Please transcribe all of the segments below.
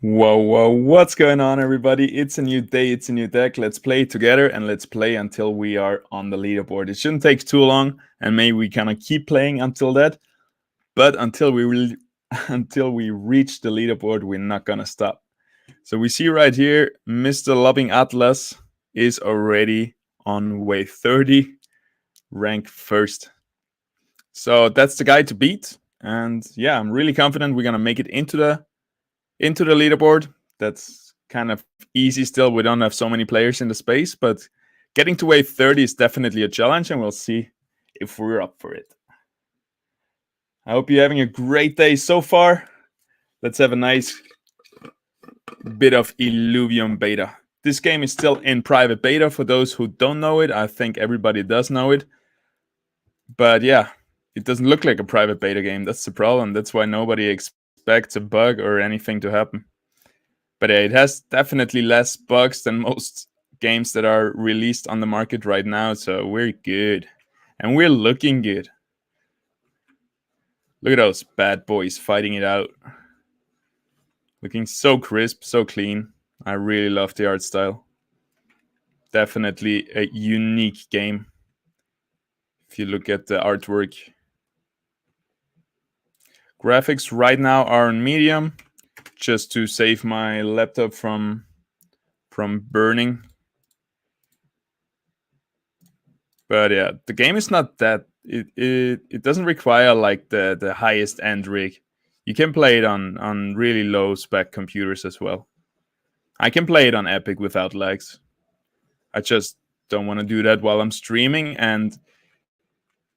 Whoa, what's going on, everybody? It's a new day, it's a new deck. Let's play together and let's play until we are on the leaderboard. It shouldn't take too long, and maybe we kind of keep playing until that. But until we until we reach the leaderboard, we're not gonna stop. So we see right here, Mr. Loving Atlas is already on wave 30, rank first. So that's the guy to beat. And yeah, I'm really confident we're gonna make it into the leaderboard. That's kind of easy still. We don't have so many players in the space, but getting to wave 30 is definitely a challenge, and we'll see if we're up for it. I hope you're having a great day so far. Let's have a nice bit of Illuvium beta. This game is still in private beta for those who don't know it. I think everybody does know it. But yeah, it doesn't look like a private beta game. That's the problem. That's why nobody expects a bug or anything to happen. But yeah, it has definitely less bugs than most games that are released on the market right now, so we're good. And we're looking good. Look at those bad boys fighting it out. Looking so crisp, so clean. I really love the art style. Definitely a unique game. If you look at the artwork. Graphics right now are on medium, just to save my laptop from burning. But yeah, the game is not that. It doesn't require like the highest end rig. You can play it on really low spec computers as well. I can play it on Epic without lags. I just don't want to do that while I'm streaming, and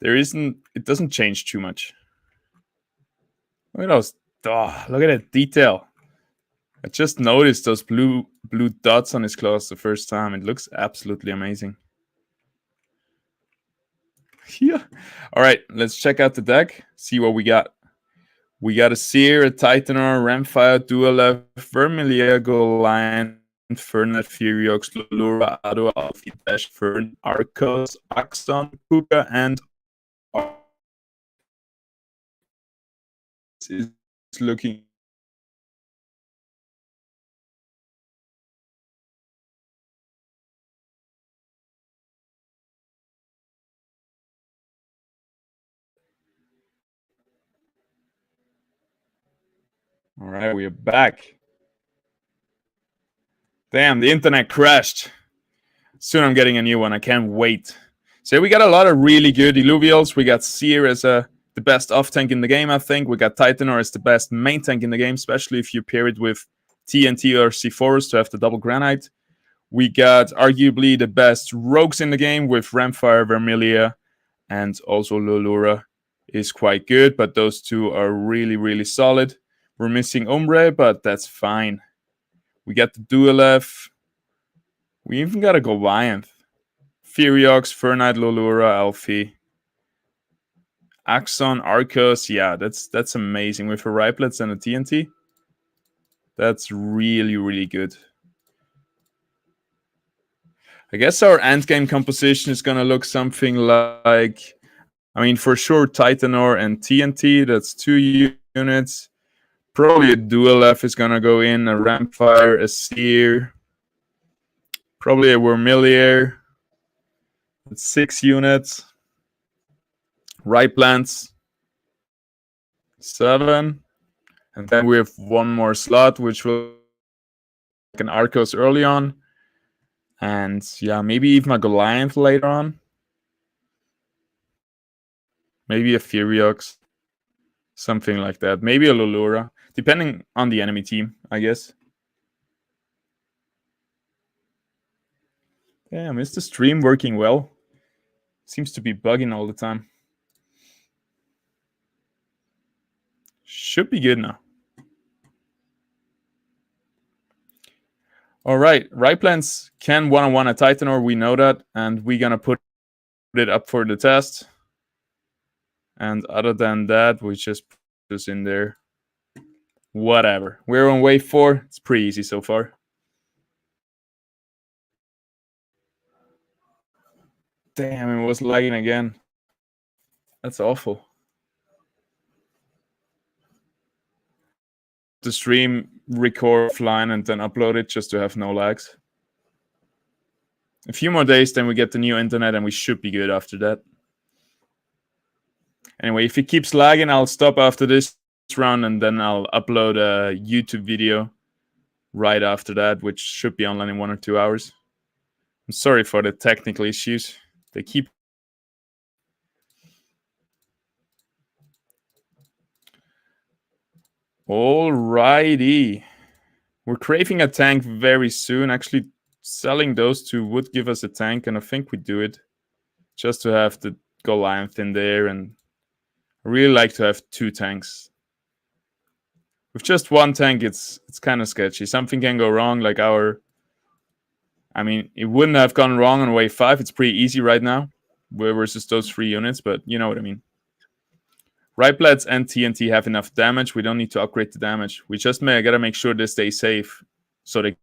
it doesn't change too much. Look at those. Oh, look at that detail. I just noticed those blue dots on his claws the first time. It looks absolutely amazing. Yeah. All right, let's check out the deck, see what we got. We got a Seer, a Titanor, Ramfire, Dualef, Vermilion, Goliath, Fernet, Furiox, Lulura, Ado, Alfie, Dash, Fern, Arcos, Axon, Kuka, and is looking. All right, we are back. Damn, the internet crashed. Soon I'm getting a new one. I can't wait. So we got a lot of really good Illuvials. We got Seer as the best off tank in the game, I think. We got Titanor as the best main tank in the game, especially if you pair it with TNT or C4s to have the double granite. We got arguably the best rogues in the game with Ramfire, Vermilia, and also Lulura is quite good, but those two are really, really solid. We're missing Ombre, but that's fine. We got the Dualef. We even got a Goliath. Furiox, Fernite, Lulura, Alfie. Axon, Arcos, yeah, that's amazing. With a Riplets and a TNT. That's really, really good. I guess our endgame composition is going to look something like, I mean, for sure, Titanor and TNT, that's 2 units. Probably a Dualef is going to go in, a Ramfire, a Seer. Probably a Vermilier. That's 6 units. Riplants, 7. And then we have one more slot, which will like an Arcos early on. And yeah, maybe even a Goliath later on. Maybe a Furiox. Something like that. Maybe a Lulura. Depending on the enemy team, I guess. Damn, is the stream working well? Seems to be bugging all the time. Should be good now. All right, Riplants can one-on-one a Titanor, we know that, and we're gonna put it up for the test. And other than that, we just put this in there. Whatever. We're on wave 4. It's pretty easy so far. Damn, it was lagging again. That's awful. the stream, record offline, and then upload it just to have no lags. A few more days, then we get the new internet, and we should be good after that. Anyway, if it keeps lagging, I'll stop after this round, and then I'll upload a YouTube video right after that, which should be online in 1 or 2 hours. I'm sorry for the technical issues. They keep... Alrighty. We're craving a tank very soon. Actually, selling those two would give us a tank, and I think we do it just to have the Goliath in there. And I really like to have 2 tanks. With just 1 tank, it's kind of sketchy. Something can go wrong, like our... I mean, it wouldn't have gone wrong on wave 5. It's pretty easy right now versus those 3 units, but you know what I mean. Riflets and TNT have enough damage. We don't need to upgrade the damage. We just gotta make sure they stay safe so they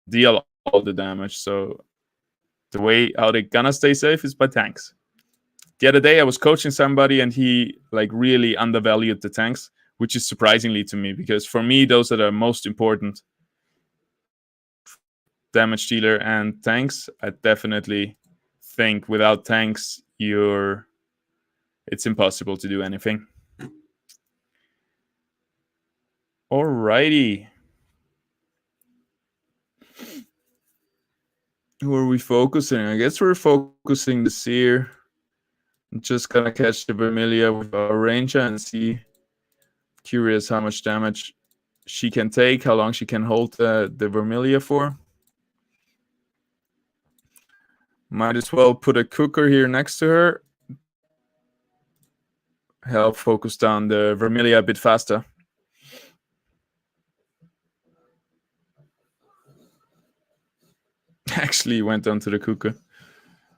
deal all the damage. So the way how they're gonna stay safe is by tanks. The other day I was coaching somebody and he like really undervalued the tanks, which is surprisingly to me because for me those are the most important. Damage dealer and tanks. I definitely think without tanks it's impossible to do anything. Alrighty. Who are we focusing? I guess we're focusing the Seer. I'm just gonna catch the Vermilia with our Ranger and see. Curious how much damage she can take, how long she can hold the Vermilia for. Might as well put a cooker here next to her. Help focus down the Vermilia a bit faster. Actually went onto the cooker.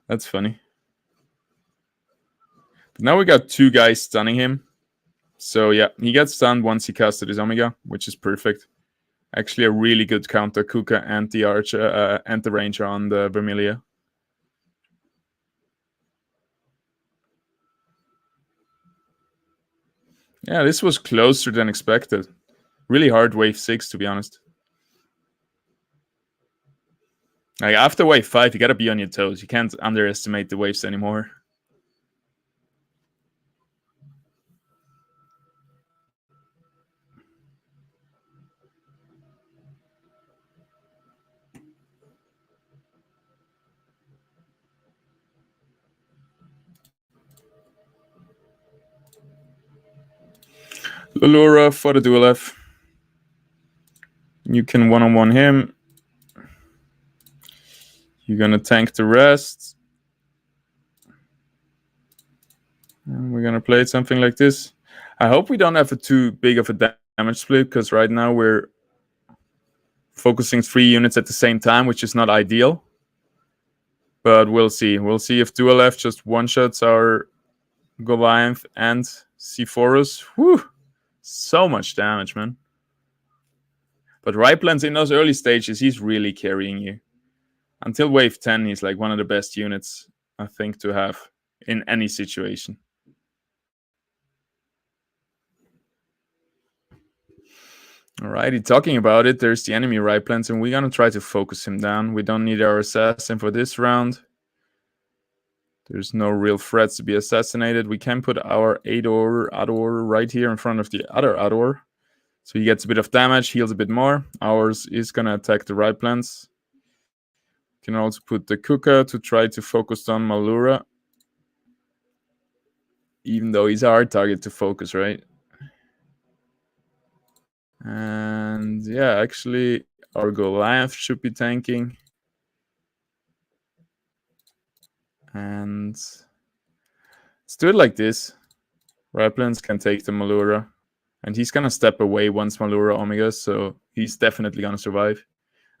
That's funny. But now we got 2 guys stunning him. So yeah, he gets stunned once he casted his Omega, which is perfect. Actually a really good counter Kuka and the Archer and the Ranger on the Vermilia. Yeah, this was closer than expected. Really hard wave 6, to be honest. Like after wave 5, you gotta be on your toes. You can't underestimate the waves anymore. Lulura for the dual F. You can one-on-one him. You're gonna tank the rest. And we're gonna play something like this. I hope we don't have too big of a damage split, because right now we're focusing 3 units at the same time, which is not ideal. But we'll see. We'll see if dual F just one-shots our Goliath and C4us. Whew! So much damage, man. But Riplan's in those early stages, he's really carrying you. Until wave 10, he's like one of the best units, I think, to have in any situation. Alrighty, talking about it, there's the enemy Riplans, and we're gonna try to focus him down. We don't need our assassin for this round. There's no real threats to be assassinated. We can put our Ador right here in front of the other Ador. So he gets a bit of damage, heals a bit more. Ours is going to attack the right plants. Can also put the Kuka to try to focus on Malura. Even though he's a hard target to focus, right? And yeah, actually, our Goliath should be tanking. And let's do it like this. Raplans can take the Malura. And he's going to step away once Malura Omega, so he's definitely going to survive.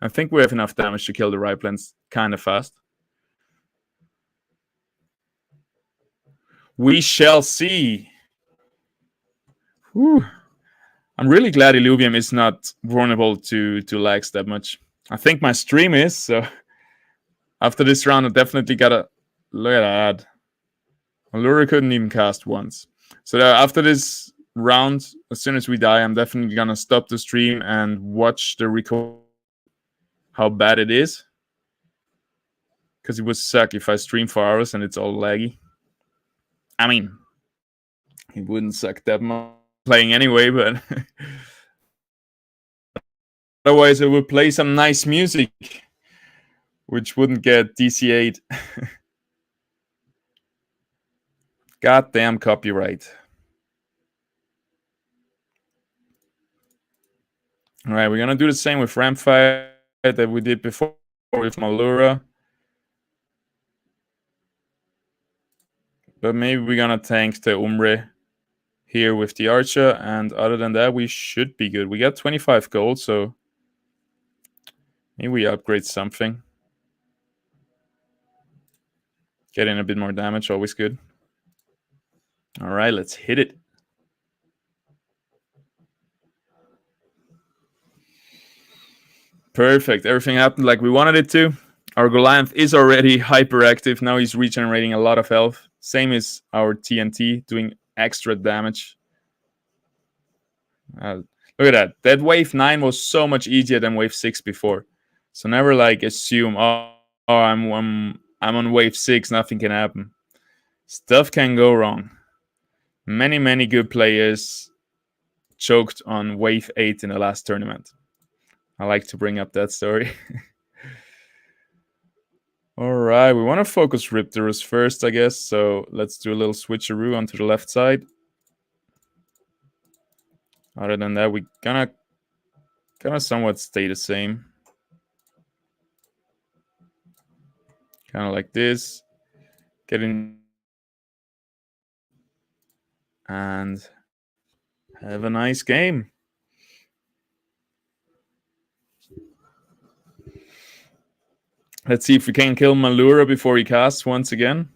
I think we have enough damage to kill the Raplans kind of fast. We shall see. Whew. I'm really glad Illuvium is not vulnerable to lags that much. I think my stream is, so after this round, I definitely gotta look at that. Allura couldn't even cast once. So after this round, as soon as we die, I'm definitely gonna stop the stream and watch the record how bad it is. Because it would suck if I stream for hours and it's all laggy. I mean, it wouldn't suck that much playing anyway, but otherwise I would play some nice music, which wouldn't get DCA'd. Goddamn copyright. All right, we're gonna do the same with Ramfight that we did before with Malura. But maybe we're gonna tank the Umbre here with the Archer, and other than that, we should be good. We got 25 gold, so maybe we upgrade something. Getting a bit more damage, always good. All right, let's hit it. Perfect. Everything happened like we wanted it to. Our Goliath is already hyperactive. Now he's regenerating a lot of health. Same as our TNT, doing extra damage. Look at that. That wave 9 was so much easier than wave 6 before. So never like assume, I'm on wave 6, nothing can happen. Stuff can go wrong. Many good players choked on wave 8 in the last tournament. I like to bring up that story. All right, we want to focus Riptorus first, I guess. So let's do a little switcheroo onto the left side. Other than that, we're gonna somewhat stay the same. Kind of like this. Getting and have a nice game. Let's see if we can kill Malura before he casts once again.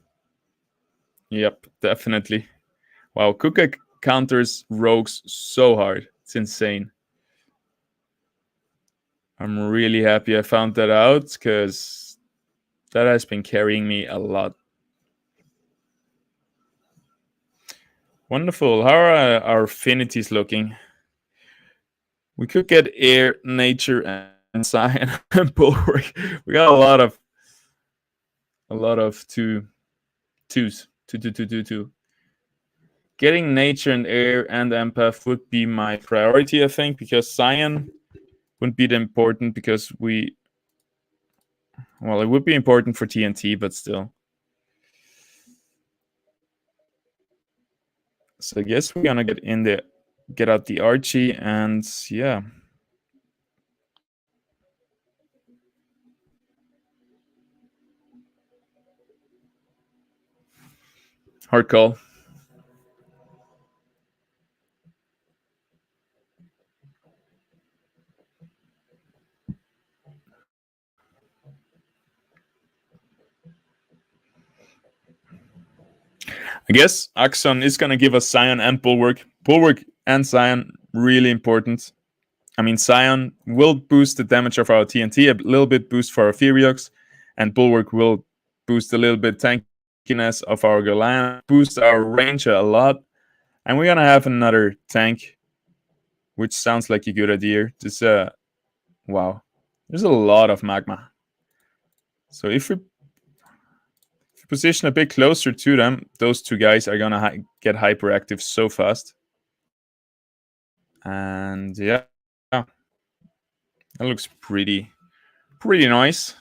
Yep, definitely. Wow, Kuka counters rogues so hard. It's insane. I'm really happy I found that out, because that has been carrying me a lot. Wonderful. How are our affinities looking? We could get air, nature, and science and bulwark. We got a lot of twos. Two. Getting nature and air and empath would be my priority, I think, because Cyan wouldn't be that important, because it would be important for TNT, but still. So I guess we're gonna get out the Archie, and yeah. Hard call. I guess Axon is going to give us Scion and Bulwark. Bulwark and Scion, really important. I mean, Scion will boost the damage of our TNT, a little bit boost for our Furiox, and Bulwark will boost a little bit tankiness of our Golan, boost our Ranger a lot, and we're going to have another tank, which sounds like a good idea. Just, wow. There's a lot of magma. So if we position a bit closer to them, those two guys are gonna get hyperactive so fast. And yeah, that looks pretty nice.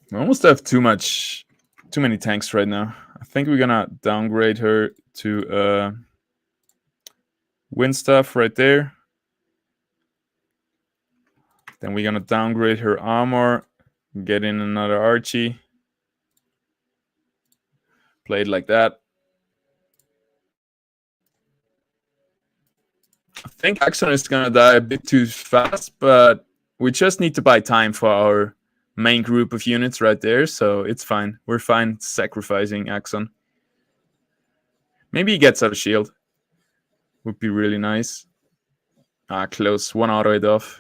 We almost have too many tanks right now. I think we're gonna downgrade her to wind staff right there. Then we're gonna downgrade her armor, get in another Archie. Play it like that. I think Axon is gonna die a bit too fast, but we just need to buy time for our main group of units right there, so it's fine. We're fine sacrificing Axon. Maybe he gets out of shield. Would be really nice. Close. One auto it off.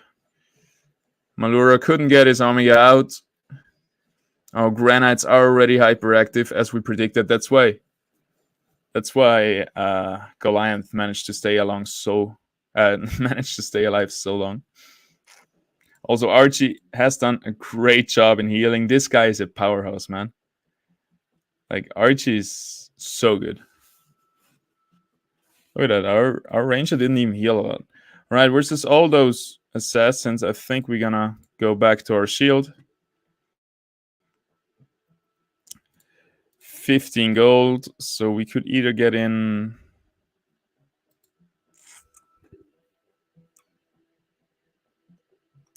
Malura couldn't get his Omega out. Our granites are already hyperactive as we predicted. That's why Goliath managed to stay along so managed to stay alive so long. Also, Archie has done a great job in healing. This guy is a powerhouse, man. Like, Archie is so good. Look at that. Our ranger didn't even heal a lot. All right, versus all those assassins, I think we're gonna go back to our shield. 15 gold, so we could either get in.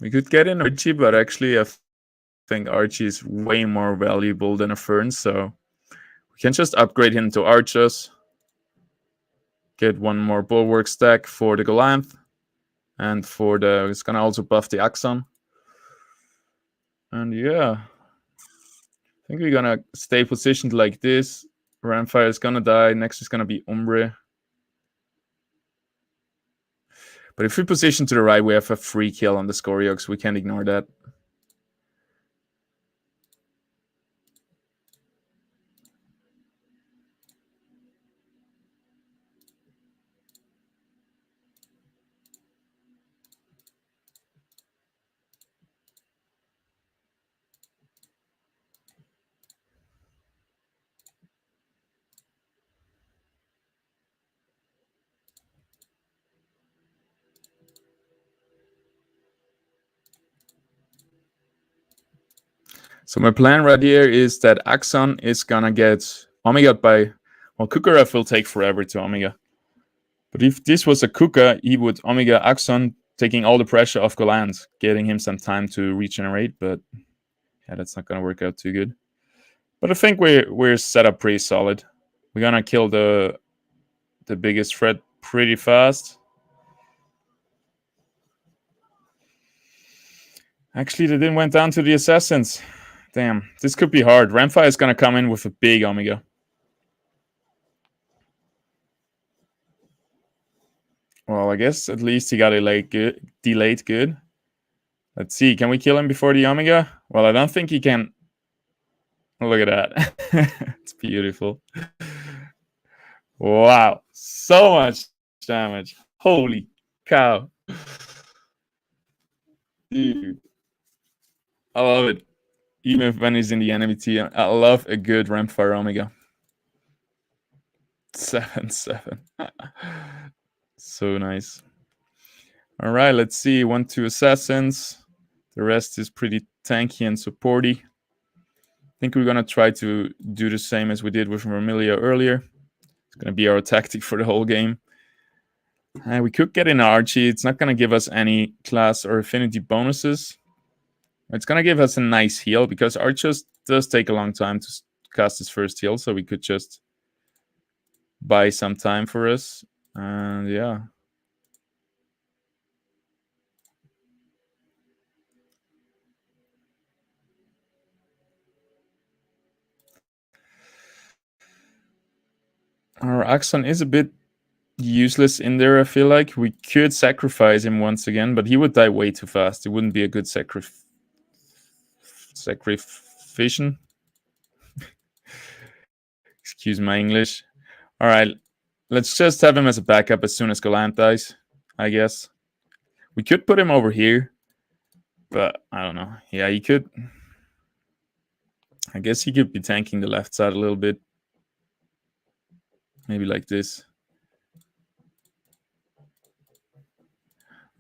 We could get in Archie, but actually, I think Archie is way more valuable than a Fern, so we can just upgrade him to Archers. Get one more bulwark stack for the Goliath, and for the it's gonna also buff the Axon. And yeah, I think we're gonna stay positioned like this. Ramfire is gonna die. Next is gonna be Umbre. But if we position to the right, we have a free kill on the Scoriox. We can't ignore that. So my plan right here is that Axon is gonna get Omega by... Well, Kukaref will take forever to Omega. But if this was a Kuka, he would Omega Axon, taking all the pressure off Goland, getting him some time to regenerate, but yeah, that's not gonna work out too good. But I think we're set up pretty solid. We're gonna kill the biggest threat pretty fast. Actually, they didn't went down to the assassins. Damn, this could be hard. Ramfire is gonna come in with a big Omega. Well, I guess at least he got delayed good. Let's see, can we kill him before the Omega? Well, I don't think he can. Look at that. It's beautiful. Wow, so much damage. Holy cow. Dude, I love it. Even when he's in the enemy team, I love a good Ramfire Omega. 7-7. So nice. All right, let's see. 1-2 assassins. The rest is pretty tanky and supporty. I think we're going to try to do the same as we did with Vermilia earlier. It's going to be our tactic for the whole game. We could get in Archie. It's not going to give us any class or affinity bonuses. It's going to give us a nice heal, because Archer does take a long time to cast his first heal, so we could just buy some time for us. And yeah. Our Axon is a bit useless in there, I feel like. We could sacrifice him once again, but he would die way too fast. It wouldn't be a good sacrification. Excuse my English. All right, let's just have him as a backup as soon as Galant dies, I guess. We could put him over here, but I don't know. Yeah, he could. I guess he could be tanking the left side a little bit. Maybe like this.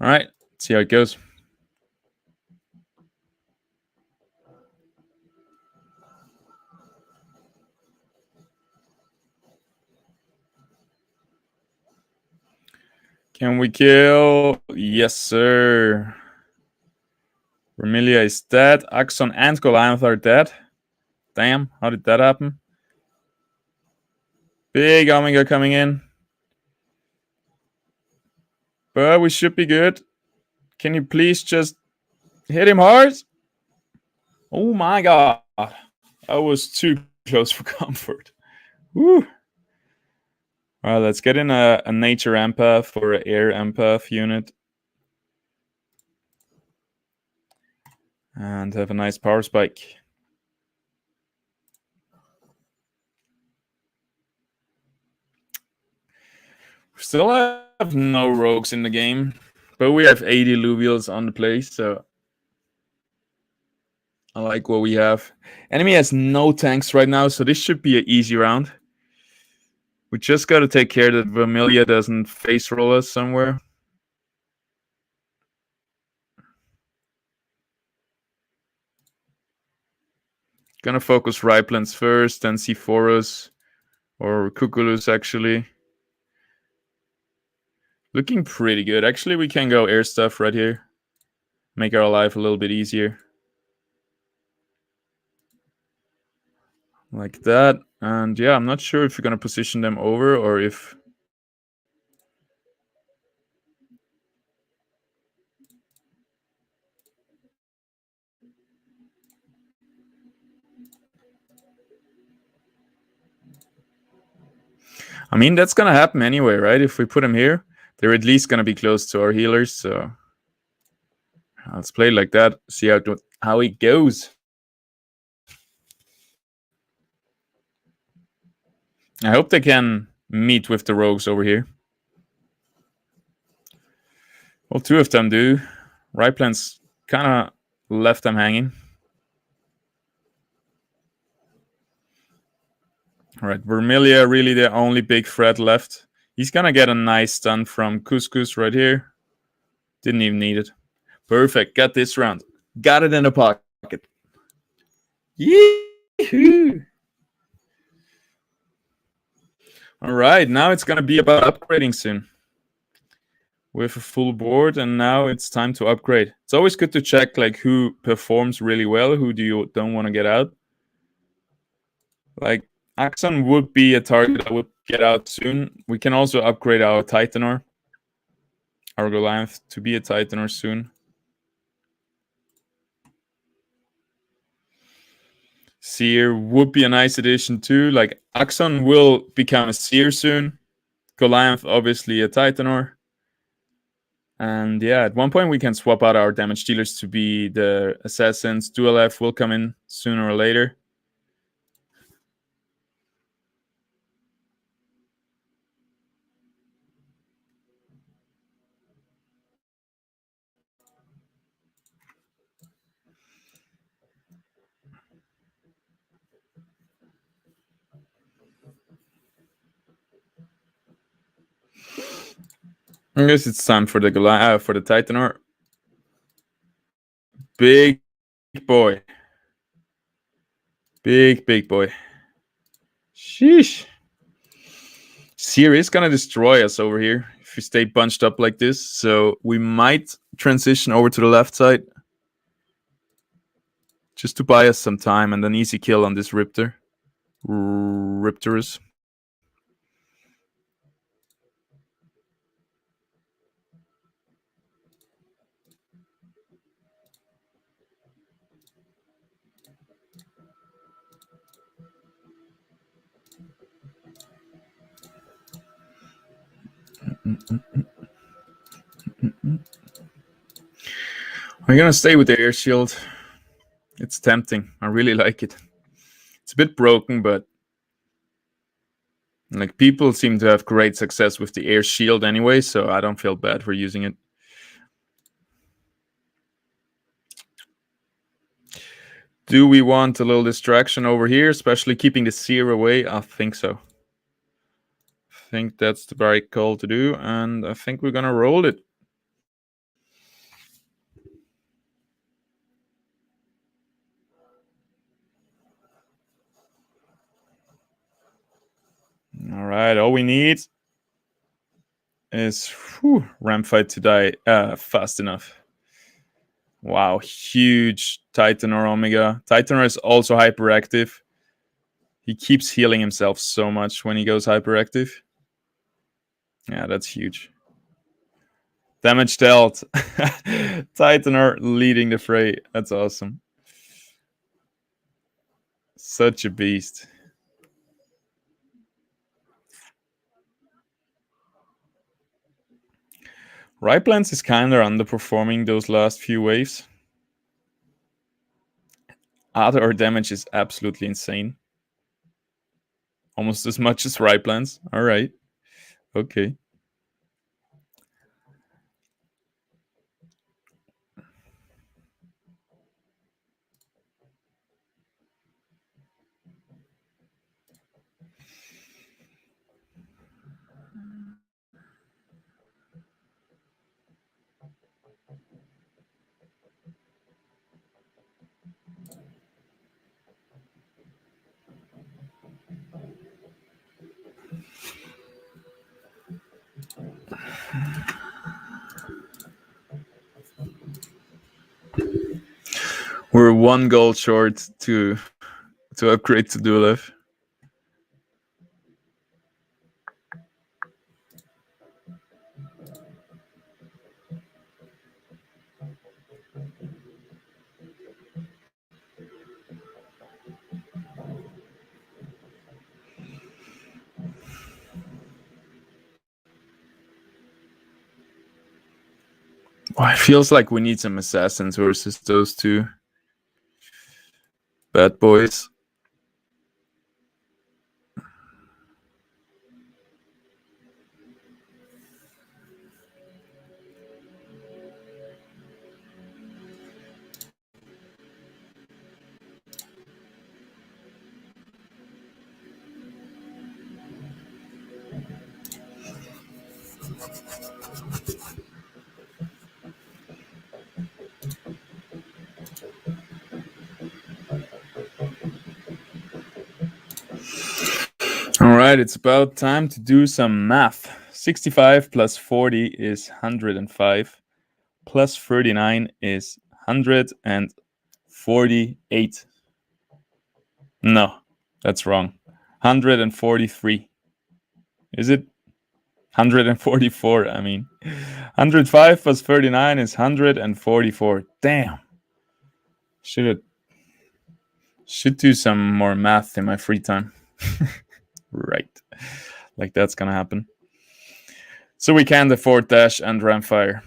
All right, let's see how it goes. Can we kill? Yes, sir. Vermilia is dead. Axon and Goliath are dead. Damn, how did that happen? Big Omega coming in. But we should be good. Can you please just hit him hard? Oh my god. That was too close for comfort. Woo. All right, let's get in a nature empath or an air empath unit. And have a nice power spike. Still have no rogues in the game, but we have 80 Luvials on the place, so I like what we have. Enemy has no tanks right now, so this should be an easy round. We just got to take care that Vermilia doesn't face roll us somewhere. Gonna focus Riplands first, then Sephorus or Cuculus actually. Looking pretty good. Actually, we can go air stuff right here. Make our life a little bit easier. Like that. And yeah, I'm not sure if you're gonna position them over or if... I mean, that's gonna happen anyway, right? If we put them here, they're at least gonna be close to our healers, so let's play it like that. See how it goes. I hope they can meet with the rogues over here. Well, two of them do. Riplands kind of left them hanging. All right, Vermilia really the only big threat left. He's gonna get a nice stun from Couscous right here. Didn't even need it. Perfect. Got this round. Got it in the pocket. Yee-hoo! All right, now it's gonna be about upgrading soon. We have a full board, and now it's time to upgrade. It's always good to check like who performs really well, who don't want to get out. Like Axon would be a target that would get out soon. We can also upgrade our Titanor, our Goliath, to be a Titanor soon. Seer would be a nice addition too. Like Axon will become a Seer soon. Goliath, obviously a Titanor. And yeah, at one point we can swap out our damage dealers to be the assassins. Dual F will come in sooner or later. I guess it's time for the Goliath, for the Titanor. Big boy. Big boy. Sheesh. Seer is gonna destroy us over here if we stay bunched up like this. So we might transition over to the left side. Just to buy us some time and an easy kill on this Riptor. Riptorus. I'm gonna stay with the air shield. It's tempting. I really like it. It's a bit broken, but like people seem to have great success with the air shield anyway, so I don't feel bad for using it. Do we want a little distraction over here, especially keeping the Seer away? I think so. I think that's the right call to do, and I think we're gonna roll it. All right, all we need is ramp fight to die fast enough. Wow, huge Titanor Omega. Titanor is also hyperactive. He keeps healing himself so much when he goes hyperactive. Yeah, that's huge. Damage dealt. Titanor leading the fray. That's awesome. Such a beast. Riplands is kind of underperforming those last few waves. Other damage is absolutely insane. Almost as much as Riplands. All right. Okay. We're 1 gold short to upgrade to Dulev. Well, it feels like we need some assassins versus those two bad boys. All right, it's about time to do some math. 65 plus 40 is 105. Plus 39 is 148. No, that's wrong. 143. Is it? 144, I mean. 105 plus 39 is 144. Damn. Should do some more math in my free time. Right. Like that's gonna happen. So we can't afford dash and ramfire.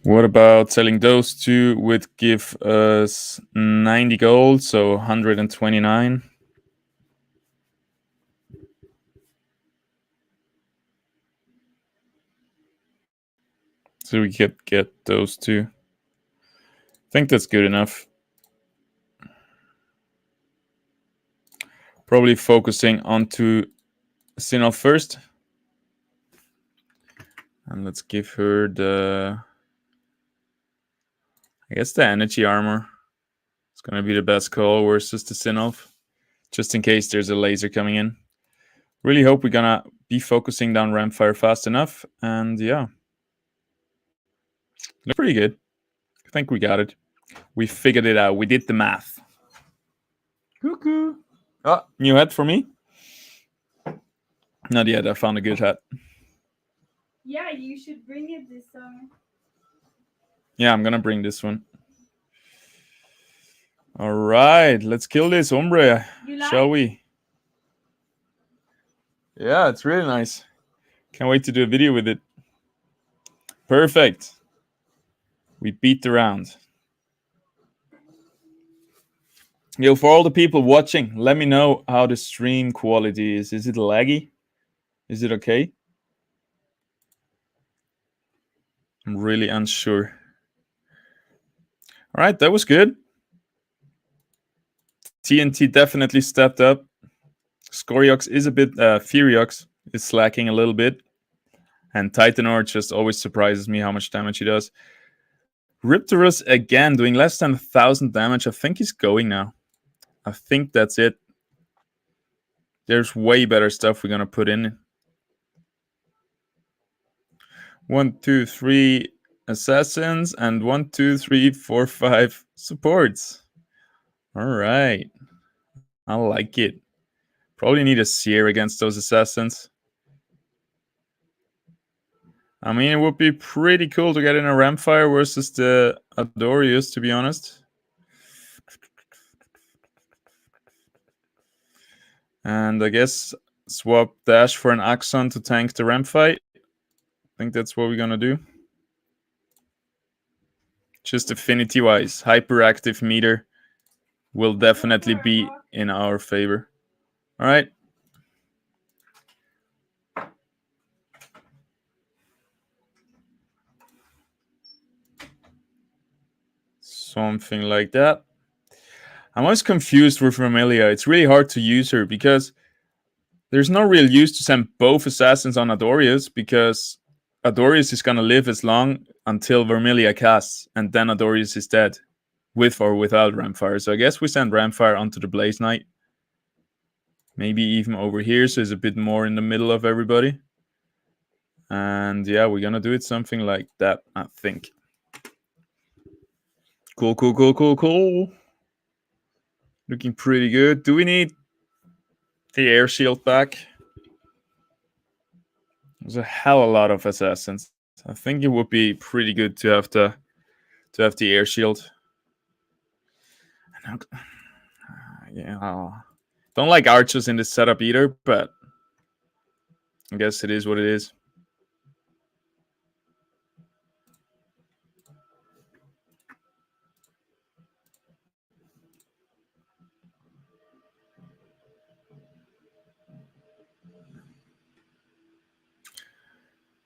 What about selling those two would give us 90 gold, so 129. So we could get those two. I think that's good enough. Probably focusing onto Sinal first. And let's give her the energy armor. It's going to be the best call versus the Sinalf, just in case there's a laser coming in. Really hope we're going to be focusing down Ramfire fast enough. And yeah, look pretty good. I think we got it. We figured it out. We did the math. Cuckoo. Oh, new hat for me? Not yet. I found a good hat. Yeah, you should bring it this time. Yeah, I'm going to bring this one. All right, let's kill this hombre, shall we? Yeah, it's really nice. Can't wait to do a video with it. Perfect. We beat the round. Yo, for all the people watching, let me know how the stream quality is. Is it laggy? Is it okay? I'm really unsure. All right, that was good. TNT definitely stepped up. Scoriox is a bit, Furiox is slacking a little bit. And Titanor just always surprises me how much damage he does. Riptorus again, doing less than 1,000 damage. I think he's going now. I think that's it. There's way better stuff we're going to put in. 1, 2, 3 assassins and 1, 2, 3, 4, 5 supports. All right. I like it. Probably need a Seer against those assassins. I mean, it would be pretty cool to get in a Ramfire versus the Adorius, to be honest. And I guess swap Dash for an Axon to tank the Ramp fight. I think that's what we're going to do. Just affinity-wise, hyperactive meter will definitely be in our favor. All right. Something like that. I'm always confused with Romelia. It's really hard to use her because there's no real use to send both assassins on Adorius because Adorius is gonna live as long until Vermilia casts, and then Adorius is dead, with or without Ramfire. So I guess we send Ramfire onto the Blaze Knight. Maybe even over here, so it's a bit more in the middle of everybody. And yeah, we're gonna do it something like that, I think. Cool, cool, cool, cool, cool. Looking pretty good. Do we need the air shield back? There's a hell of a lot of assassins. I think it would be pretty good to have the air shield. Yeah, don't like archers in this setup either, but I guess it is what it is.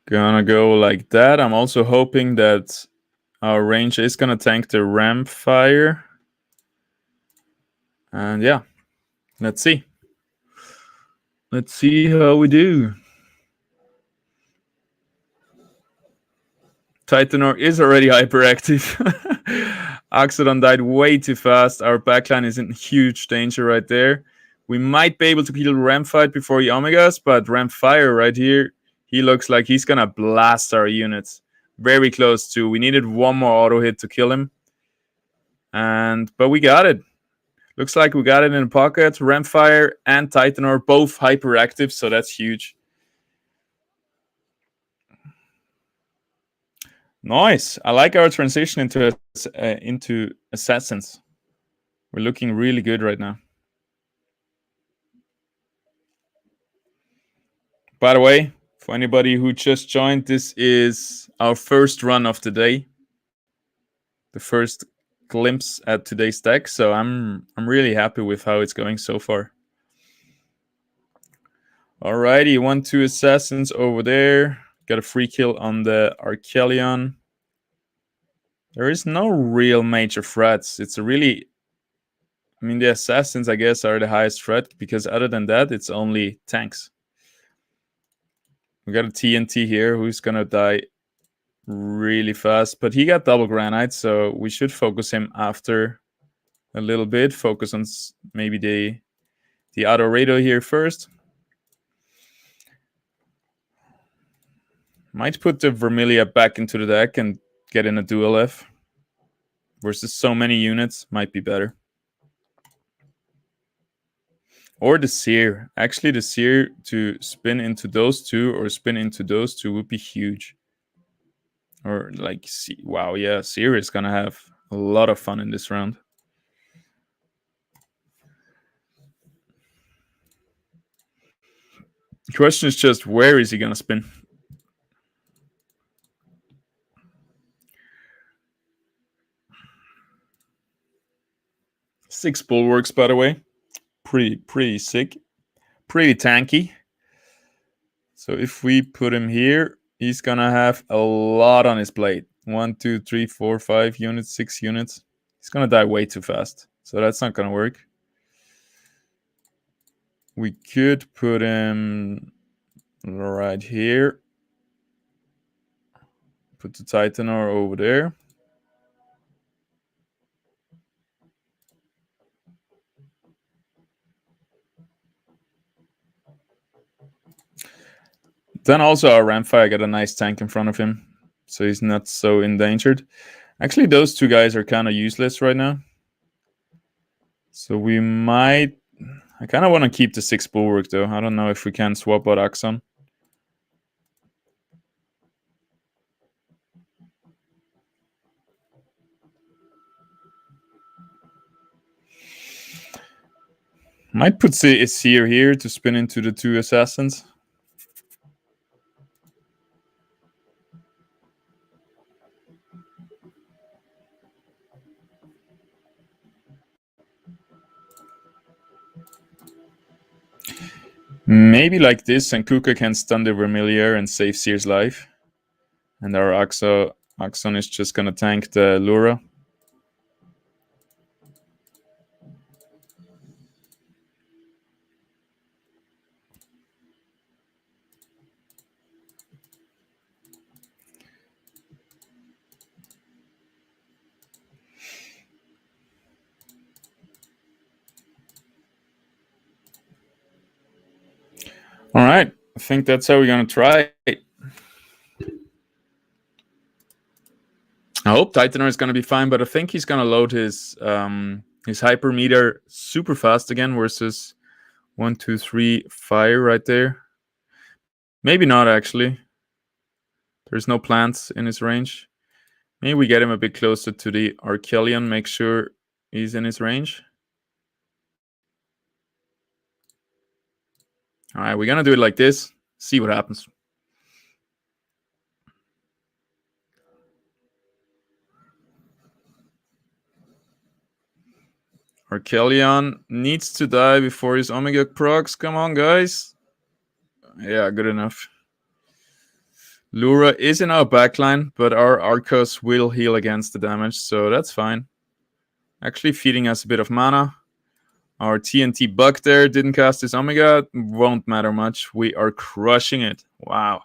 Gonna go like that. I'm also hoping that our range is gonna tank the ram fire. And yeah, let's see. Let's see how we do. Titanor is already hyperactive. Oxodon died way too fast. Our backline is in huge danger right there. We might be able to kill Ramfight before he Omegas, but Ramfire right here, he looks like he's gonna blast our units. Very close to. We needed one more auto hit to kill him. But we got it. Looks like we got it in the pocket. Ramfire and Titanor both hyperactive, so that's huge. Nice. I like our transition into assassins. We're looking really good right now. By the way, for anybody who just joined, this is our first run of the day. The first glimpse at today's deck, so I'm really happy with how it's going so far. Alrighty, 1-2 assassins over there. Got a free kill on the Archelion. There is no real major threats. It's a really... I mean, the assassins, I guess, are the highest threat, because other than that, it's only tanks. We got a TNT here who's gonna die really fast, but he got double granite, so we should focus him after a little bit. Focus on maybe the auto radio here first. Might put the Vermilia back into the deck and get in a dual F. Versus so many units, might be better. Or the Seer. Actually, the Seer to spin into those two or spin into those two would be huge. Or like, wow, yeah, Seer is gonna have a lot of fun in this round. The question is just, where is he gonna spin? Six bulwarks, by the way. Pretty sick. Pretty tanky. So if we put him here, he's gonna have a lot on his plate. 1, 2, 3, 4, 5 units, 6 units. He's gonna die way too fast. So that's not gonna work. We could put him right here. Put the Titanor over there. Then also our Ramfire got a nice tank in front of him, so he's not so endangered. Actually, those two guys are kind of useless right now. So we might... I kind of want to keep the 6 bulwark though. I don't know if we can swap out Axon. Might put Seer here to spin into the 2 assassins. Maybe like this, and Kuka can stun the Vermilier and save Seer's life. And our Axon is just gonna tank the Lura. All right, I think that's how we're gonna try it. I hope Tightener is gonna be fine, but I think he's gonna load his hypermeter super fast again versus 1, 2, 3 fire right there. Maybe not actually. There's no plants in his range. Maybe we get him a bit closer to the Archelion, make sure he's in his range. All right, we're gonna do it like this. See what happens. Archelion needs to die before his Omega procs. Come on, guys. Yeah, good enough. Lura is in our backline, but our Arcos will heal against the damage, so that's fine. Actually feeding us a bit of mana. Our TNT Buck there didn't cast his Omega. Won't matter much. We are crushing it. Wow.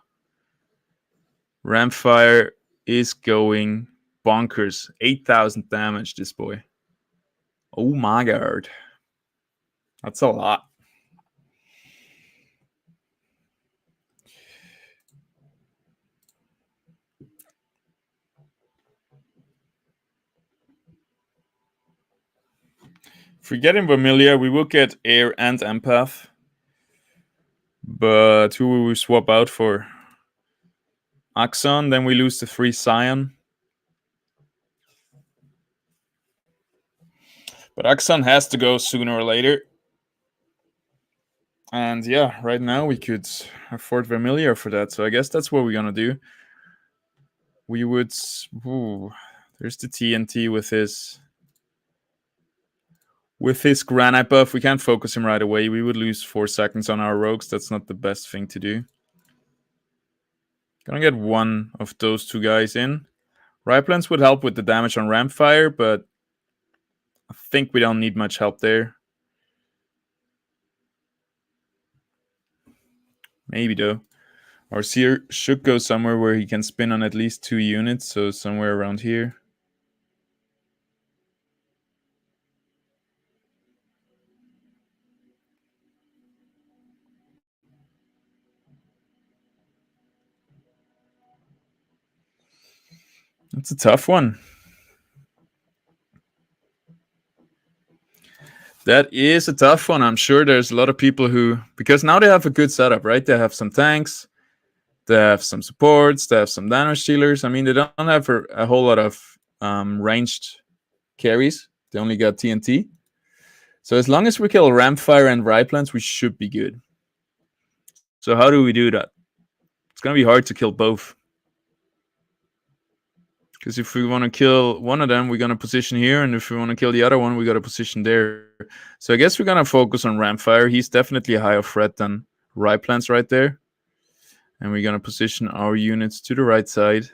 Rampfire is going bonkers. 8,000 damage, this boy. Oh my god. That's a lot. If we get in Vermilia, we will get Air and Empath. But who will we swap out for? Axon, then we lose the 3 Scion. But Axon has to go sooner or later. And yeah, right now we could afford Vermilia for that. So I guess that's what we're gonna do. We would... Ooh, there's the TNT with his... With his Granite buff, we can't focus him right away. We would lose 4 seconds on our rogues. That's not the best thing to do. Gonna get one of those 2 guys in. Riplance would help with the damage on Rampfire, but I think we don't need much help there. Maybe though. Our Seer should go somewhere where he can spin on at least 2 units, so somewhere around here. That's a tough one. That is a tough one. I'm sure there's a lot of people who... Because now they have a good setup, right? They have some tanks. They have some supports. They have some damage dealers. I mean, they don't have a whole lot of ranged carries. They only got TNT. So as long as we kill Rampfire and Riplance, we should be good. So how do we do that? It's going to be hard to kill both. Because if we want to kill one of them, we're going to position here. And if we want to kill the other one, we got to position there. So I guess we're going to focus on Rampfire. He's definitely a higher threat than Riplance right there. And we're going to position our units to the right side.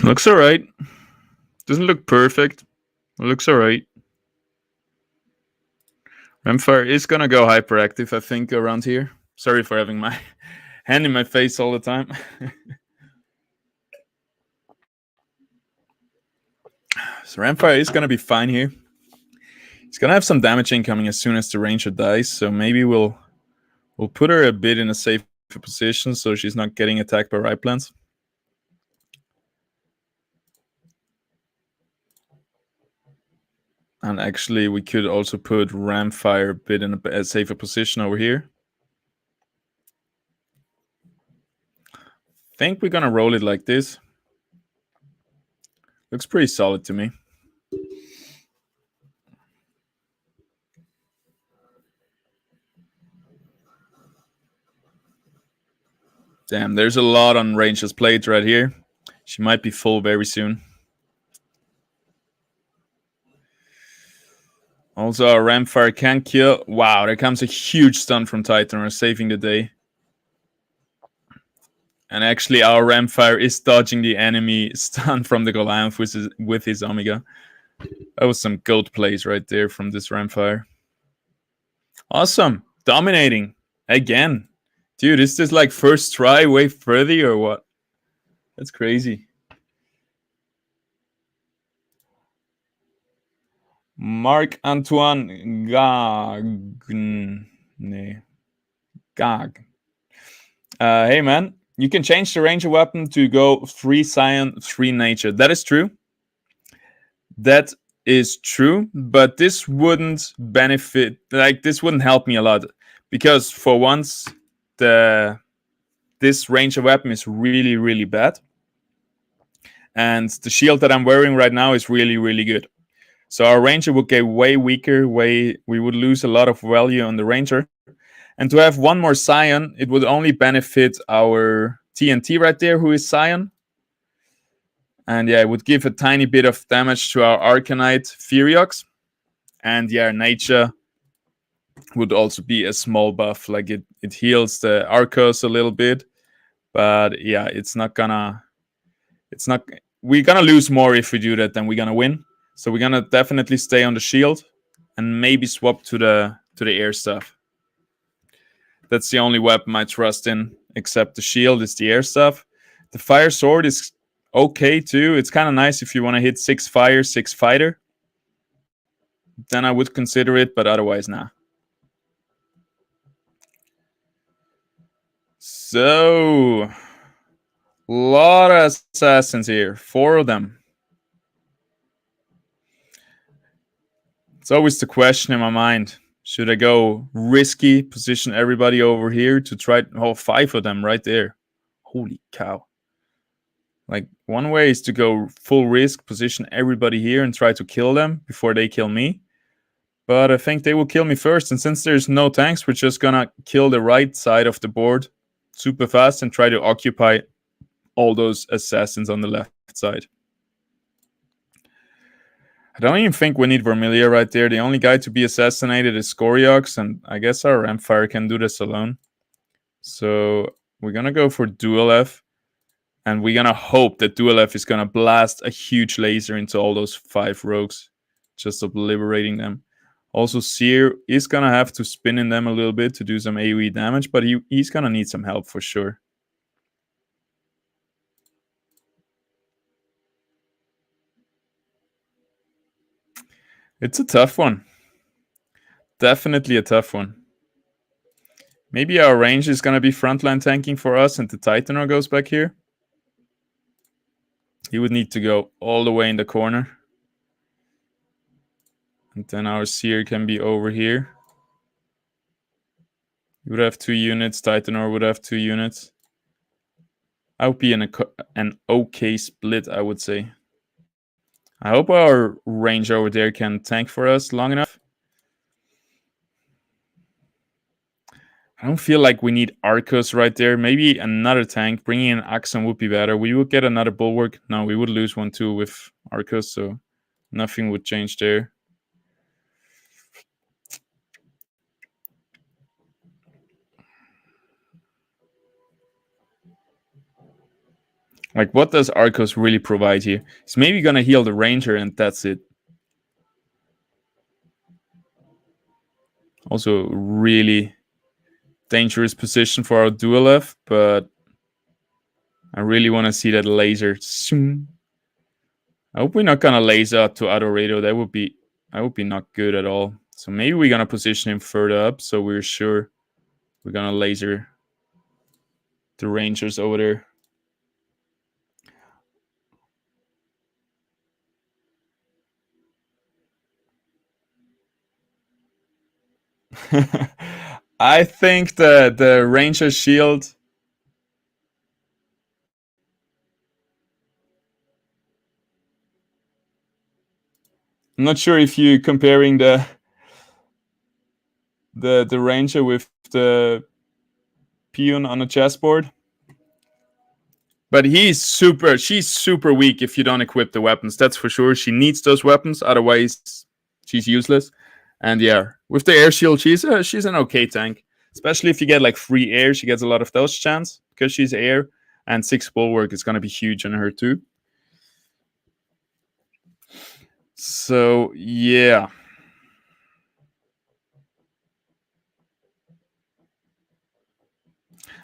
Looks all right. Doesn't look perfect. It looks all right. Rampfire is going to go hyperactive, I think, around here. Sorry for having my hand in my face all the time. So Rampfire is going to be fine here. He's going to have some damage incoming as soon as the Ranger dies. So maybe we'll put her a bit in a safe position so she's not getting attacked by Riplance. And actually, we could also put Ramfire a bit in a safer position over here. Think we're gonna roll it like this. Looks pretty solid to me. Damn, there's a lot on Ranger's plate right here. She might be full very soon. Also, our Ramfire can kill. Wow, there comes a huge stun from Titan, saving the day. And actually, our Ramfire is dodging the enemy stun from the Goliath with his Omega. That was some goat plays right there from this Ramfire. Awesome. Dominating. Again. Dude, is this like first try way further or what? That's crazy. Marc Antoine Gagne. Gag. Hey man, you can change the ranger weapon to go 3 Scion, 3 Nature. That is true. That is true, but this wouldn't benefit, like this wouldn't help me a lot. Because for once, this ranger weapon is really, really bad. And the shield that I'm wearing right now is really, really good. So our ranger would get way weaker, we would lose a lot of value on the ranger. And to have one more Scion, it would only benefit our TNT right there, who is Scion. And yeah, it would give a tiny bit of damage to our Arcanite Furiox. And yeah, Nature would also be a small buff. Like it heals the Arcos a little bit. But yeah, we're gonna lose more if we do that than we're gonna win. So we're gonna definitely stay on the shield and maybe swap to the air stuff. That's the only weapon I trust in, except the shield is the air stuff. The fire sword is okay too. It's kind of nice if you want to hit 6 fire, 6 fighter. Then I would consider it, but otherwise, nah. So, lot of assassins here. 4 of them. It's always the question in my mind. Should I go risky, position everybody over here to try 5 of them right there? Holy cow. Like, one way is to go full risk, position everybody here and try to kill them before they kill me. But I think they will kill me first. And since there's no tanks, we're just gonna kill the right side of the board super fast and try to occupy all those assassins on the left side. I don't even think we need Vermilia right there. The only guy to be assassinated is Scoriox, and I guess our Ramfire can do this alone. So we're gonna go for Dual F, and we're gonna hope that Dual F is gonna blast a huge laser into all those 5 rogues, just obliterating them. Also, Seer is gonna have to spin in them a little bit to do some AoE damage, but he's gonna need some help for sure. It's a tough one. Definitely a tough one. Maybe our range is going to be frontline tanking for us and the Titaner goes back here. He would need to go all the way in the corner. And then our Seer can be over here. He would have 2 units. Titaner would have 2 units. I would be an okay split, I would say. I hope our range over there can tank for us long enough. I don't feel like we need Arcos right there. Maybe another tank. Bringing in Axon would be better. We would get another Bulwark. No, we would lose one too with Arcos, so nothing would change there. Like, what does Arcos really provide here? He's maybe going to heal the Ranger and that's it. Also, really dangerous position for our Dual F, but I really want to see that laser. I hope we're not going to laser up to Adoredo. That would be not good at all. So maybe we're going to position him further up so we're sure we're going to laser the Rangers over there. I think the Ranger shield. I'm not sure if you're comparing the Ranger with the peon on a chessboard. But she's super weak if you don't equip the weapons. That's for sure. She needs those weapons, otherwise she's useless. And yeah, with the air shield, she's an okay tank. Especially if you get like free air, she gets a lot of those chance because she's air. And 6 bulwark is gonna be huge on her too. So yeah.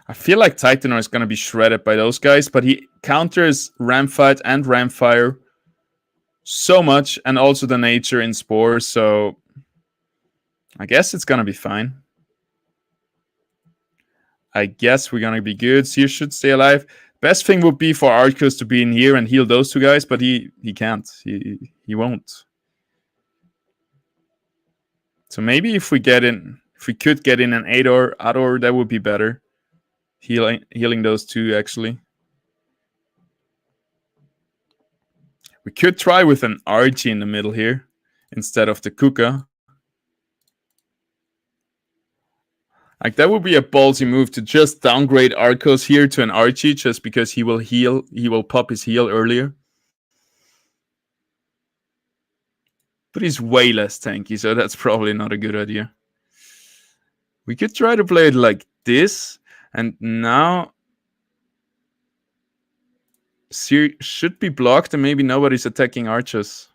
I feel like Titanor is going to be shredded by those guys, but he counters Ramfight and Ramfire so much, and also the nature in Spore, so I guess it's going to be fine. I guess we're going to be good. Seer should stay alive. Best thing would be for Arcus to be in here and heal those two guys, but he can't. He won't. So maybe if we could get in an Ador, that would be better. Healing those two, actually. We could try with an Archie in the middle here instead of the Kuka. Like, that would be a ballsy move to just downgrade Arcos here to an Archie just because he will pop his heal earlier. But he's way less tanky, so that's probably not a good idea. We could try to play it like this, and now Seer should be blocked and maybe nobody's attacking archers.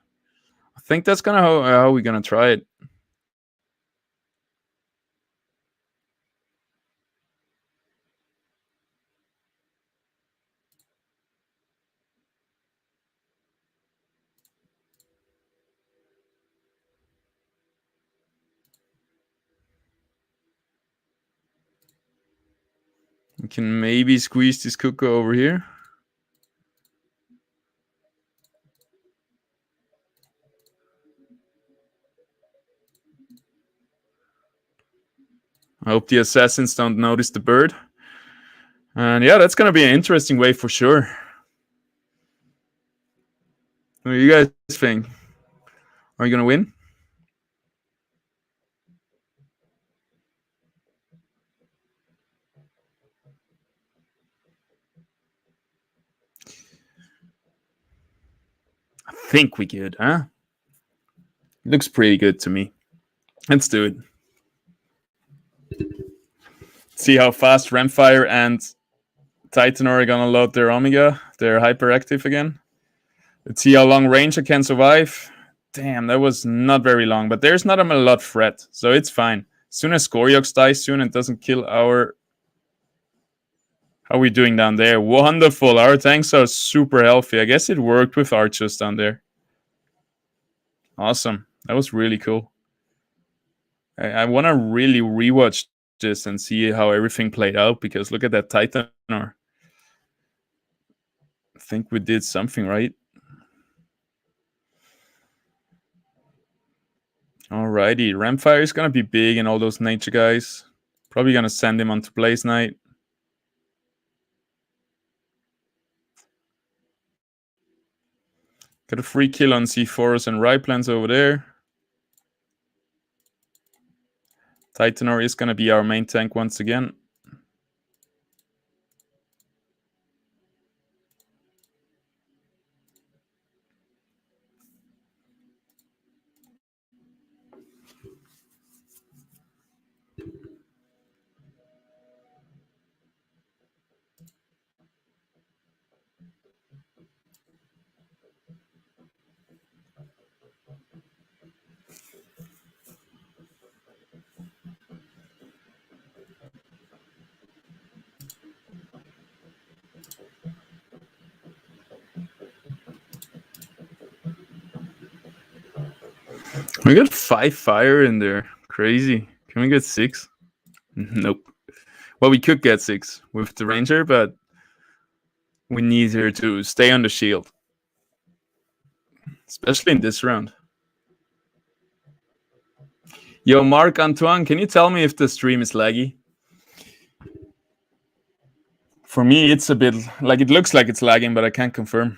I think that's gonna how we're gonna try it. We can maybe squeeze this Kuka over here. I hope the assassins don't notice the bird. And yeah, that's going to be an interesting wave for sure. What do you guys think? Are you going to win? I think we could, huh? It looks pretty good to me. Let's do it. See how fast Ramfire and Titanor are gonna load their Omega. They're hyperactive again. Let's see how long Ranger can survive. Damn, that was not very long, but there's not a lot threat, so it's fine. As soon as Scoriox dies soon and doesn't kill our... How are we doing down there? Wonderful. Our tanks are super healthy. I guess it worked with archers down there. Awesome. That was really cool. I want to really rewatch this and see how everything played out, because look at that Titanor. I think we did something right. Alrighty, Ramfire is gonna be big and all those nature guys. Probably gonna send him onto Blaze Knight. Got a free kill on C4s and Riplands over there. Titanor is gonna be our main tank once again. We got 5 fire in there. Crazy. Can we get 6? Nope. Well, we could get 6 with the Ranger, but we need her to stay on the shield. Especially in this round. Yo, Marc Antoine, can you tell me if the stream is laggy? For me, it's a bit like it looks like it's lagging, but I can't confirm.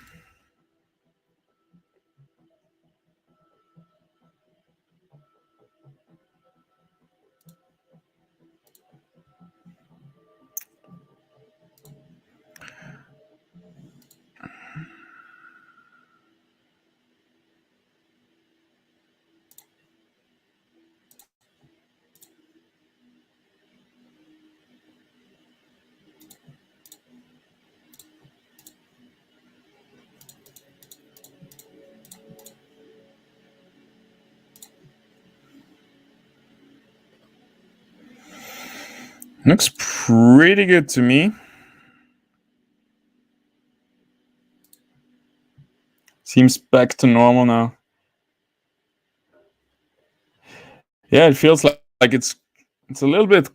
Looks pretty good to me. Seems back to normal now. Yeah, it feels like it's a little bit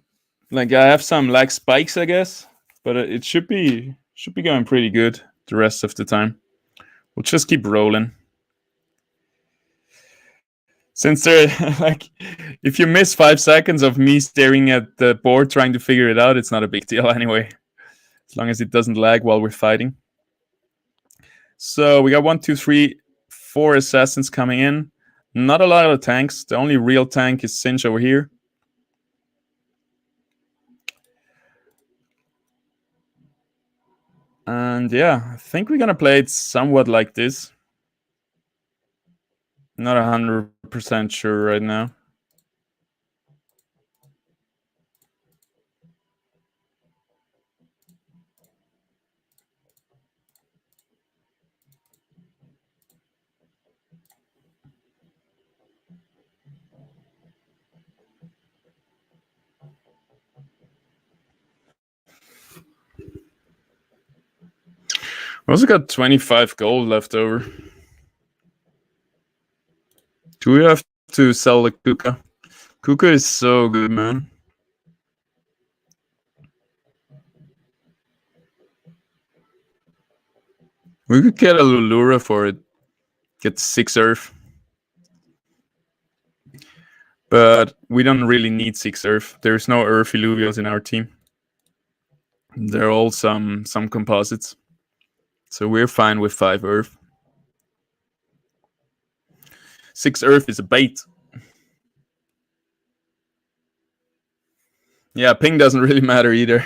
like I have some lag spikes, I guess, but it should be going pretty good the rest of the time. We'll just keep rolling. Since there, like, if you miss 5 seconds of me staring at the board trying to figure it out, it's not a big deal anyway, as long as it doesn't lag while we're fighting. So we got 1, 2, 3, 4 assassins coming in. Not a lot of tanks. The only real tank is Sinch over here. And yeah, I think we're gonna play it somewhat like this. Not 100% sure right now. We also got 25 gold left over. Do we have to sell the Kuka? Kuka is so good, man. We could get a Lulura for it. Get 6 Earth. But we don't really need 6 Earth. There's no Earth Illuvials in our team. They're all some composites. So we're fine with 5 Earth. 6 Earth is a bait. Yeah, ping doesn't really matter either.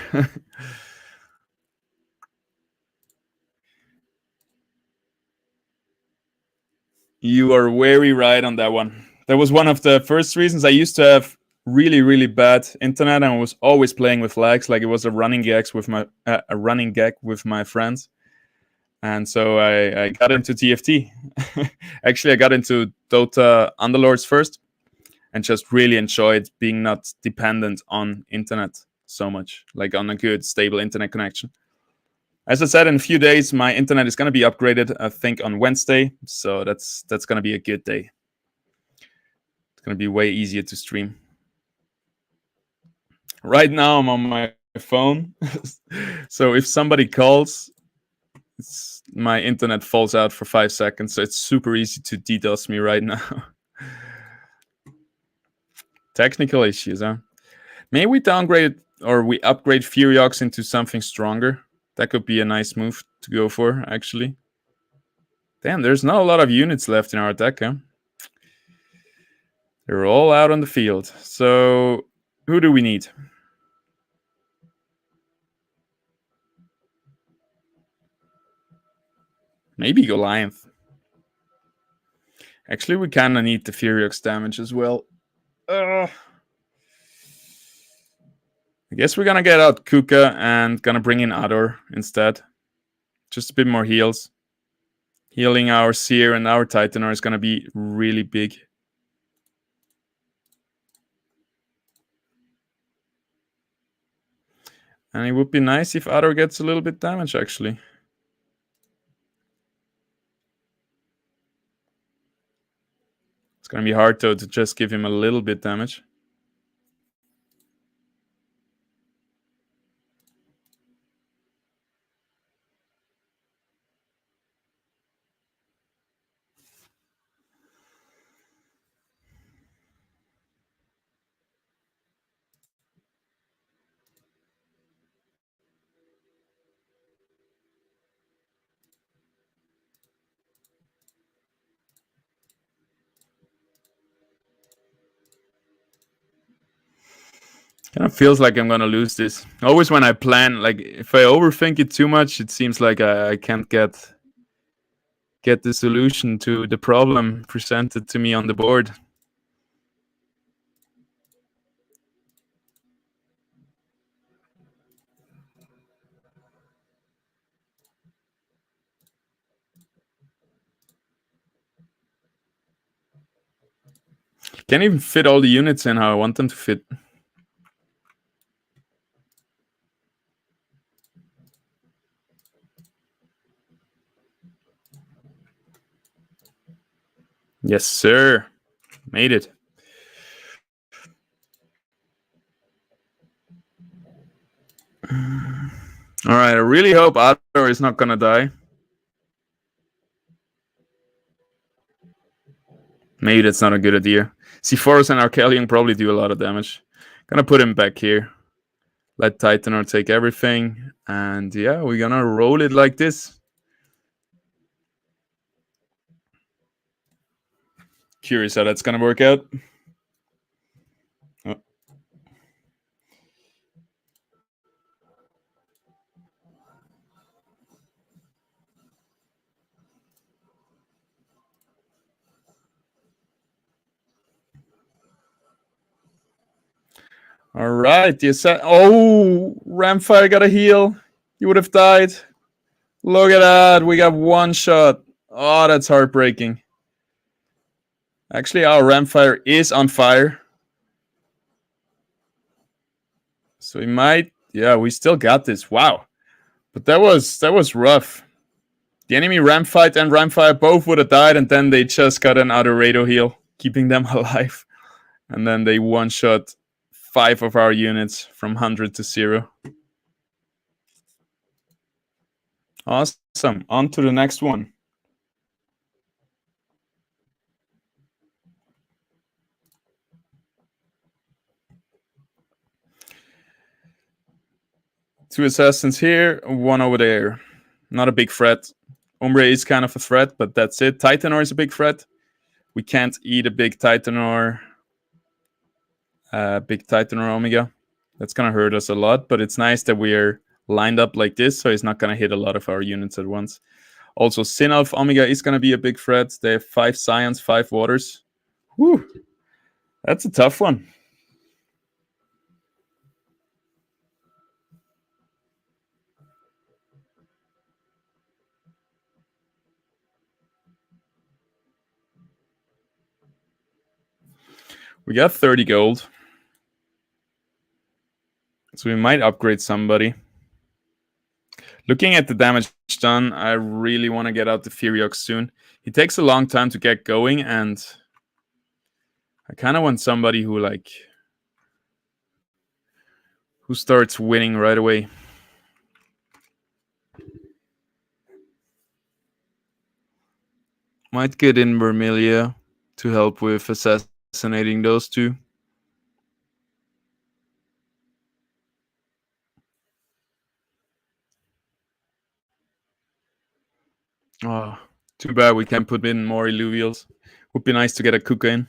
You are very right on that one. That was one of the first reasons. I used to have really, really bad internet, and I was always playing with lags. Like it was a running gag with my friends. And so I got into TFT. Actually, I got into Dota Underlords first, and just really enjoyed being not dependent on internet so much, like on a good, stable internet connection. As I said, in a few days, my internet is going to be upgraded, I think, on Wednesday. So that's going to be a good day. It's going to be way easier to stream. Right now, I'm on my phone. So if somebody calls, my internet falls out for 5 seconds. So it's super easy to DDoS me right now. Technical issues, huh? Maybe we downgrade or we upgrade Furiox into something stronger. That could be a nice move to go for, actually. Damn, there's not a lot of units left in our deck, huh? They're all out on the field. So, who do we need? Maybe Goliath. Actually, we kind of need the Furiox damage as well. I guess we're gonna get out Kuka and gonna bring in Ador instead. Just a bit more heals. Healing our Seer and our Titaner is gonna be really big. And it would be nice if Ador gets a little bit damage, actually. It's gonna be hard, though, to just give him a little bit damage. Kind of feels like I'm gonna lose this. Always when I plan, like if I overthink it too much, it seems like I can't get the solution to the problem presented to me on the board. Can't even fit all the units in how I want them to fit. Yes, sir. Made it. All right, I really hope Otto is not gonna die. Maybe that's not a good idea. C4s and Arcalion probably do a lot of damage. Gonna put him back here. Let Titanor take everything. And yeah, we're gonna roll it like this. Curious how that's gonna work out. Oh. All right, yes. Oh, Ramfire got a heal. You would have died. Look at that. We got one shot. Oh, that's heartbreaking. Actually, our Ramfire is on fire. So we might. Yeah, we still got this. Wow. But that was rough. The enemy Ramfight and Ramfire both would have died, and then they just got an auto Rado heal, keeping them alive. And then they one-shot 5 of our units from 100 to 0. Awesome. On to the next one. Two assassins here, one over there. Not a big threat. Umbre is kind of a threat, but that's it. Titanor is a big threat. We can't eat a big Titanor Omega. That's gonna hurt us a lot, but it's nice that we're lined up like this, so he's not gonna hit a lot of our units at once. Also, Sinalf Omega is gonna be a big threat. They have 5 Scions, 5 Waters. Whew. That's a tough one. We got 30 gold. So we might upgrade somebody. Looking at the damage done, I really want to get out the Furiox soon. He takes a long time to get going, and I kind of want somebody who starts winning right away. Might get in Vermilia to help with assassinating those two. Oh, too bad we can't put in more Illuvials. Would be nice to get a Kuka in.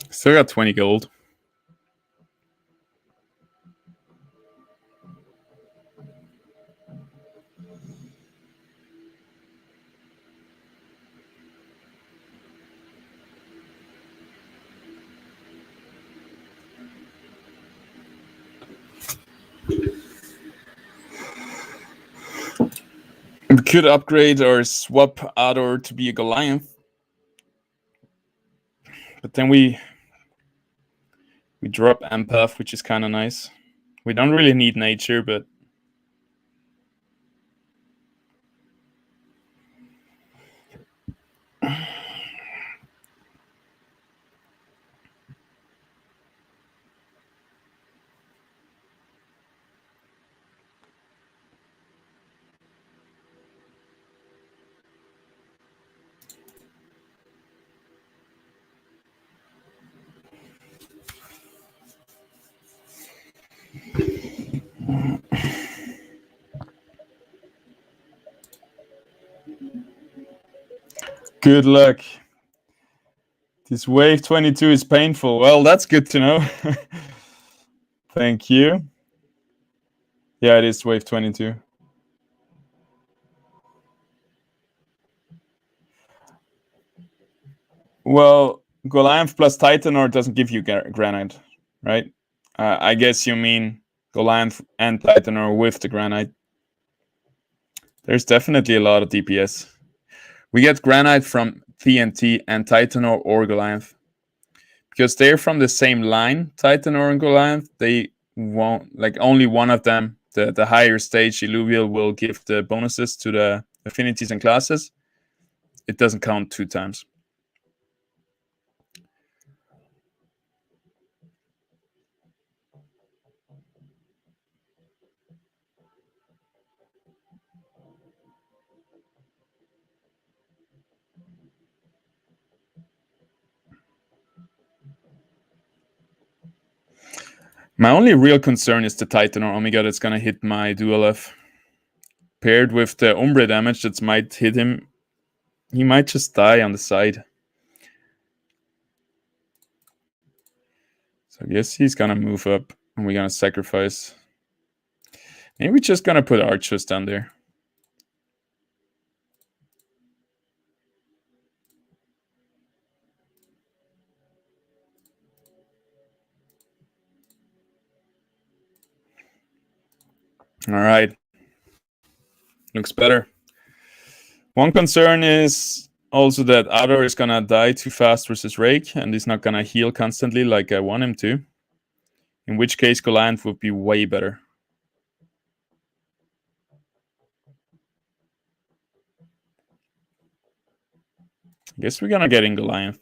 Still got 20 gold. We could upgrade or swap Ador to be a Goliath. But then we drop Empath, which is kind of nice. We don't really need nature, but good luck. This wave 22 is painful. Well, that's good to know. Thank you. Yeah, it is wave 22. Well, Goliath plus Titanor doesn't give you Granite, right? I guess you mean Goliath and Titanor with the Granite. There's definitely a lot of DPS. We get Granite from TNT and Titanor or Goliath. Because they're from the same line, Titanor and Goliath, they won't, like, only one of them, the higher stage Illuvial, will give the bonuses to the affinities and classes. It doesn't count 2 times. My only real concern is the Titanor Omega that's gonna hit my dual F. Paired with the Umbre damage that might hit him, he might just die on the side. So I guess he's gonna move up and we're gonna sacrifice. Maybe we're just gonna put archers down there. All right. Looks better. One concern is also that Ador is gonna die too fast versus Rake, and he's not gonna heal constantly like I want him to. In which case, Goliath would be way better. I guess we're gonna get in Goliath.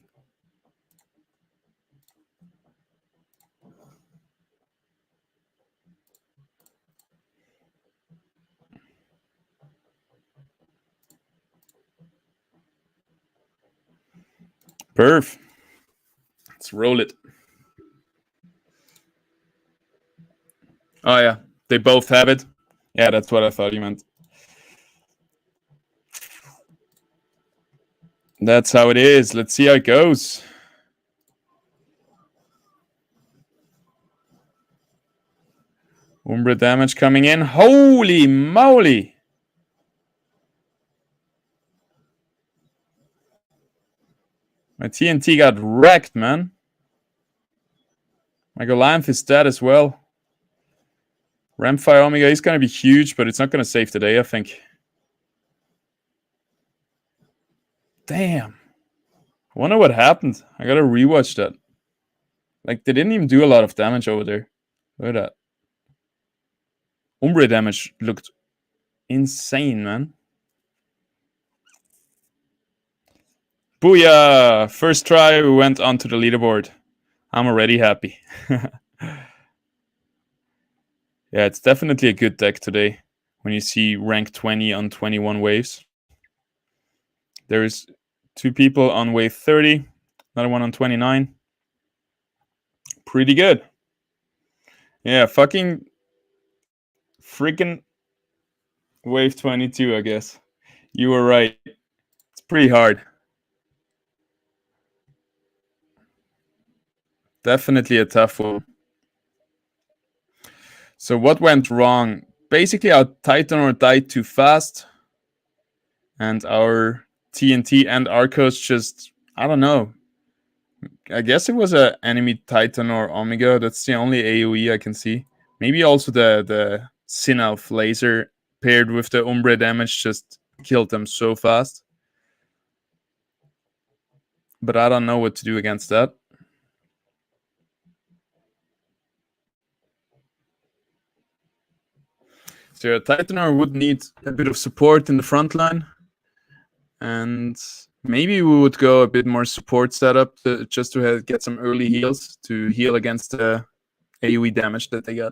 Perf. Let's roll it. Oh, yeah. They both have it. Yeah, that's what I thought you meant. That's how it is. Let's see how it goes. Umbra damage coming in. Holy moly! My TNT got wrecked, man. My Goliath is dead as well. Ramfire Omega is going to be huge, but it's not going to save the day, I think. Damn. I wonder what happened. I got to rewatch that. Like, they didn't even do a lot of damage over there. Look at that. Umbra damage looked insane, man. Booyah! First try, we went onto the leaderboard. I'm already happy. Yeah, it's definitely a good deck today when you see rank 20 on 21 waves. There's 2 people on wave 30, another one on 29. Pretty good. Yeah, freaking wave 22, I guess. You were right. It's pretty hard. Definitely a tough one. So what went wrong? Basically, our Titanor died too fast. And our TNT and Arcos just, I don't know. I guess it was an enemy Titanor Omega. That's the only AoE I can see. Maybe also the Sinalf laser paired with the Umbra damage just killed them so fast. But I don't know what to do against that. So Titanor would need a bit of support in the front line. And maybe we would go a bit more support setup just to get some early heals to heal against the AoE damage that they got.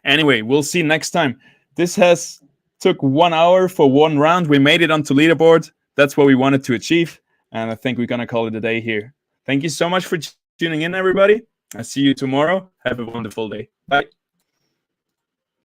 Anyway, we'll see next time. This took 1 hour for one round. We made it onto leaderboard. That's what we wanted to achieve. And I think we're going to call it a day here. Thank you so much for tuning in, everybody. I'll see you tomorrow. Have a wonderful day. Bye.